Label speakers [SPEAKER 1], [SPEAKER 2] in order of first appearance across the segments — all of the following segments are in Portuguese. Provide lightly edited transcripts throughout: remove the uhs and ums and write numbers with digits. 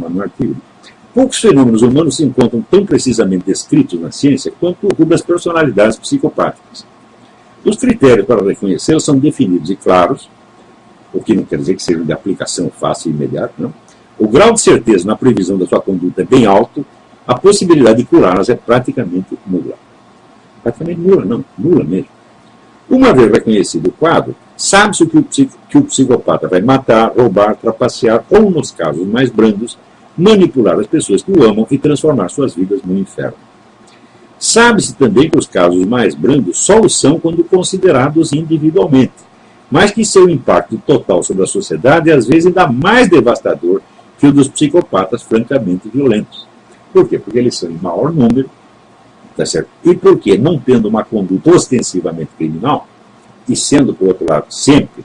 [SPEAKER 1] afirmado no artigo. Poucos fenômenos humanos se encontram tão precisamente descritos na ciência quanto o das personalidades psicopáticas. Os critérios para reconhecê-los são definidos e claros, o que não quer dizer que sejam de aplicação fácil e imediata, não. O grau de certeza na previsão da sua conduta é bem alto, a possibilidade de curá-las é praticamente nula. Praticamente nula, não, nula mesmo. Uma vez reconhecido o quadro, sabe-se que o psicopata vai matar, roubar, trapacear ou, nos casos mais brandos, manipular as pessoas que o amam e transformar suas vidas no inferno. Sabe-se também que os casos mais brandos só o são quando considerados individualmente, mas que seu impacto total sobre a sociedade é às vezes ainda mais devastador que o dos psicopatas francamente violentos. Por quê? Porque eles são em maior número, tá certo? E porque, não tendo uma conduta ostensivamente criminal, e sendo, por outro lado, sempre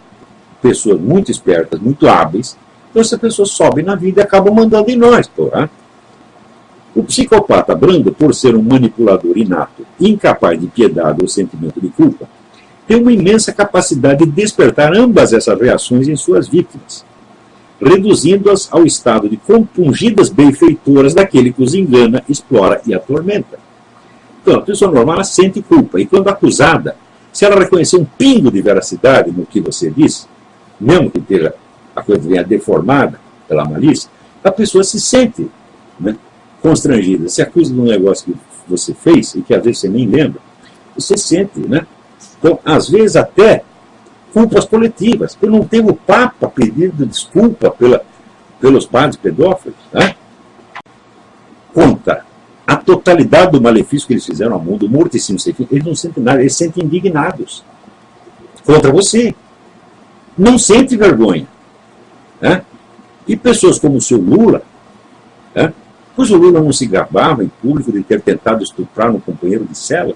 [SPEAKER 1] pessoas muito espertas, muito hábeis, então essa pessoa sobe na vida e acaba mandando em nós. Tá? O psicopata brando, por ser um manipulador inato, incapaz de piedade ou sentimento de culpa, tem uma imensa capacidade de despertar ambas essas reações em suas vítimas, reduzindo-as ao estado de compungidas benfeitoras daquele que os engana, explora e atormenta. Então, a pessoa normal ela sente culpa, e quando acusada, se ela reconhecer um pingo de veracidade no que você diz, mesmo que esteja a coisa venha deformada pela malícia, a pessoa se sente, né, constrangida. Se acusa de um negócio que você fez e que às vezes você nem lembra, você sente, né? Então, às vezes até culpas coletivas. Eu não tenho o Papa pedindo desculpa pelos padres pedófilos, né? Contra a totalidade do malefício que eles fizeram ao mundo, morticínio, eles não sentem nada, eles sentem indignados contra você. Não sente vergonha. Né? E pessoas como o seu Lula, né? Pois o Lula não se gabava em público de ter tentado estuprar um companheiro de cela?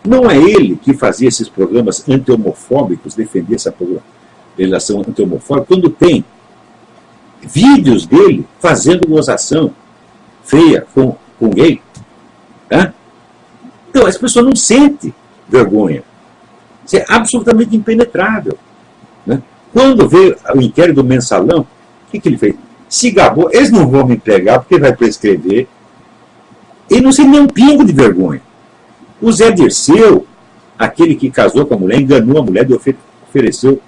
[SPEAKER 1] Não é ele que fazia esses programas anti-homofóbicos, defender essa legislação anti-homofóbica, quando tem vídeos dele fazendo gozação feia com gay? Né? Então, as pessoas não sentem vergonha. Isso é absolutamente impenetrável. Né? Quando veio o inquérito do Mensalão, o que ele fez? Se gabou, eles não vão me pegar porque vai prescrever. Ele não sente nem um pingo de vergonha. O Zé Dirceu, aquele que casou com a mulher, enganou a mulher, ofereceu,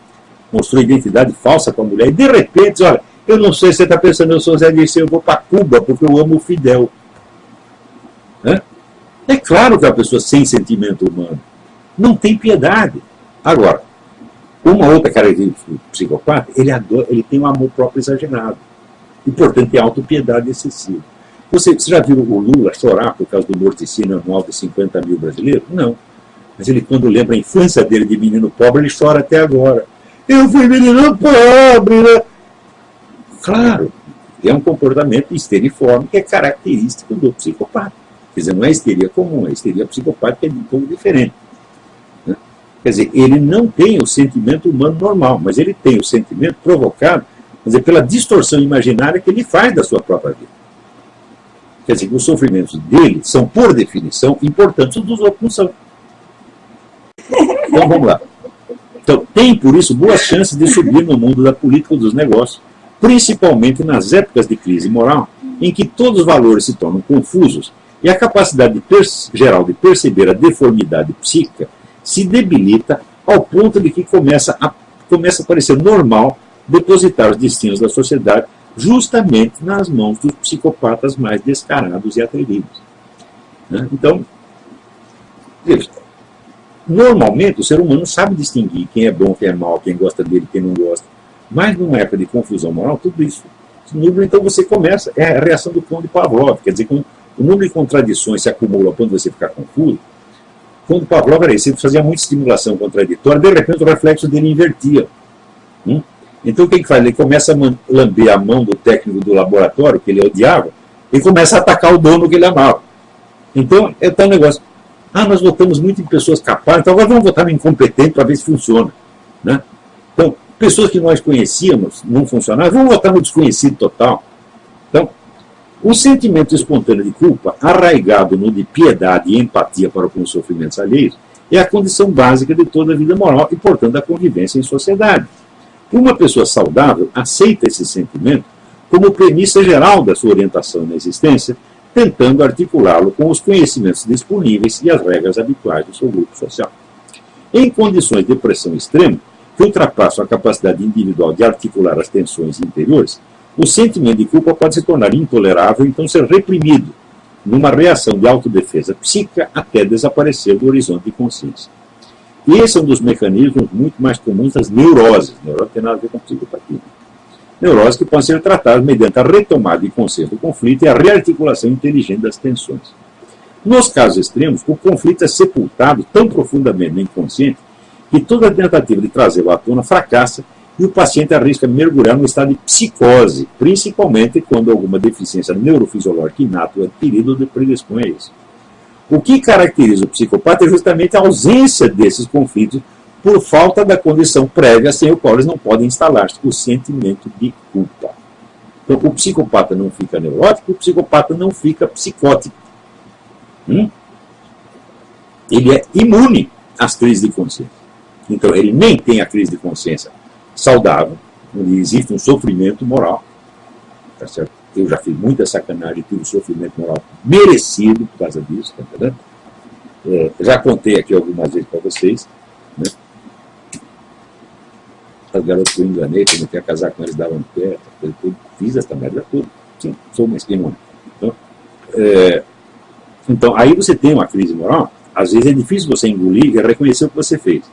[SPEAKER 1] mostrou identidade falsa para a mulher, e de repente diz, olha, eu não sei se você está pensando, eu sou Zé Dirceu, eu vou para Cuba porque eu amo o Fidel. Né? É claro que é uma pessoa sem sentimento humano. Não tem piedade. Agora, uma outra característica do psicopata, ele tem um amor próprio exagerado. E, portanto, tem autopiedade excessiva. Você já viu o Lula chorar por causa do morticínio anual de 50 mil brasileiros? Não. Mas ele, quando lembra a infância dele de menino pobre, ele chora até agora. Eu fui menino pobre, né? Claro, é um comportamento histeriforme que é característico do psicopata. Quer dizer, não é histeria comum, é histeria psicopática, é de um pouco diferente. Né? Quer dizer, ele não tem o sentimento humano normal, mas ele tem o sentimento provocado, quer dizer, pela distorção imaginária que ele faz da sua própria vida. Quer dizer, que os sofrimentos dele são, por definição, importantes, os dos outros não são. Então, vamos lá. Então, tem, por isso, boas chances de subir no mundo da política ou dos negócios, principalmente nas épocas de crise moral, em que todos os valores se tornam confusos e a capacidade geral de perceber a deformidade psíquica se debilita ao ponto de que começa a parecer normal depositar os destinos da sociedade justamente nas mãos dos psicopatas mais descarados e atrevidos. Né? Então, veja, normalmente o ser humano sabe distinguir quem é bom, quem é mau, quem gosta dele, quem não gosta. Mas numa época de confusão moral, tudo isso se nubla, então você começa, é a reação do cão de Pavlov, quer dizer, quando o número de contradições se acumula quando você ficar confuso, quando Pavlov era isso, ele fazia muita estimulação contraditória, de repente o reflexo dele invertia. Então o que ele faz? Ele começa a lamber a mão do técnico do laboratório, que ele odiava, e começa a atacar o dono que ele amava. Então é tal negócio. Nós votamos muito em pessoas capazes, então agora vamos votar no incompetente para ver se funciona. Né? Então, pessoas que nós conhecíamos não funcionavam, vamos votar no desconhecido total. Então, o sentimento espontâneo de culpa, arraigado no de piedade e empatia para com os sofrimentos alheios, é a condição básica de toda a vida moral e, portanto, da convivência em sociedade. Uma pessoa saudável aceita esse sentimento como premissa geral da sua orientação na existência, tentando articulá-lo com os conhecimentos disponíveis e as regras habituais do seu grupo social. Em condições de pressão extrema, que ultrapassam a capacidade individual de articular as tensões interiores, o sentimento de culpa pode se tornar intolerável e então ser reprimido, numa reação de autodefesa psíquica até desaparecer do horizonte de consciência. E esse é um dos mecanismos muito mais comuns das neuroses. Neurose tem nada a ver com psicopatia. Neuroses que podem ser tratadas mediante a retomada de consciência do conflito e a rearticulação inteligente das tensões. Nos casos extremos, o conflito é sepultado tão profundamente no inconsciente que toda tentativa de trazê-lo à tona fracassa e o paciente arrisca mergulhar no estado de psicose, principalmente quando alguma deficiência neurofisiológica inata ou adquirida o predispõe a isso. O que caracteriza o psicopata é justamente a ausência desses conflitos por falta da condição prévia sem o qual eles não podem instalar-se, o sentimento de culpa. Então, o psicopata não fica neurótico, o psicopata não fica psicótico. Ele é imune às crises de consciência. Então, ele nem tem a crise de consciência saudável, onde existe um sofrimento moral. Tá certo? Eu já fiz muita sacanagem, tive um sofrimento moral merecido por causa disso. Tá entendendo? Já contei aqui algumas vezes para vocês. Né? As garotas que eu enganei, quando eu queria casar com eles, davam pé, fiz essa merda toda. Sim, sou uma esquema. Então, aí você tem uma crise moral, às vezes é difícil você engolir e reconhecer o que você fez.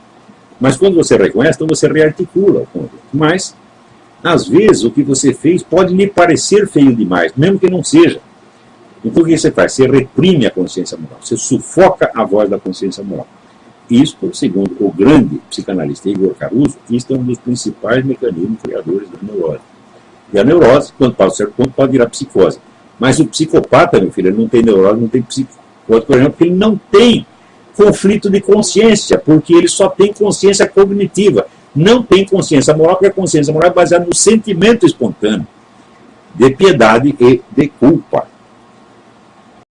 [SPEAKER 1] Mas quando você reconhece, então você rearticula o conflito. Mas, às vezes, o que você fez pode lhe parecer feio demais, mesmo que não seja. Então o que você faz? Você reprime a consciência moral, você sufoca a voz da consciência moral. Isto, segundo o grande psicanalista Igor Caruso, isto é um dos principais mecanismos criadores da neurose. E a neurose, quando passa um certo ponto, pode virar psicose. Mas o psicopata, meu filho, ele não tem neurose, não tem psicose, por exemplo, porque ele não tem conflito de consciência, porque ele só tem consciência cognitiva, não tem consciência moral, porque a consciência moral é baseada no sentimento espontâneo de piedade e de culpa.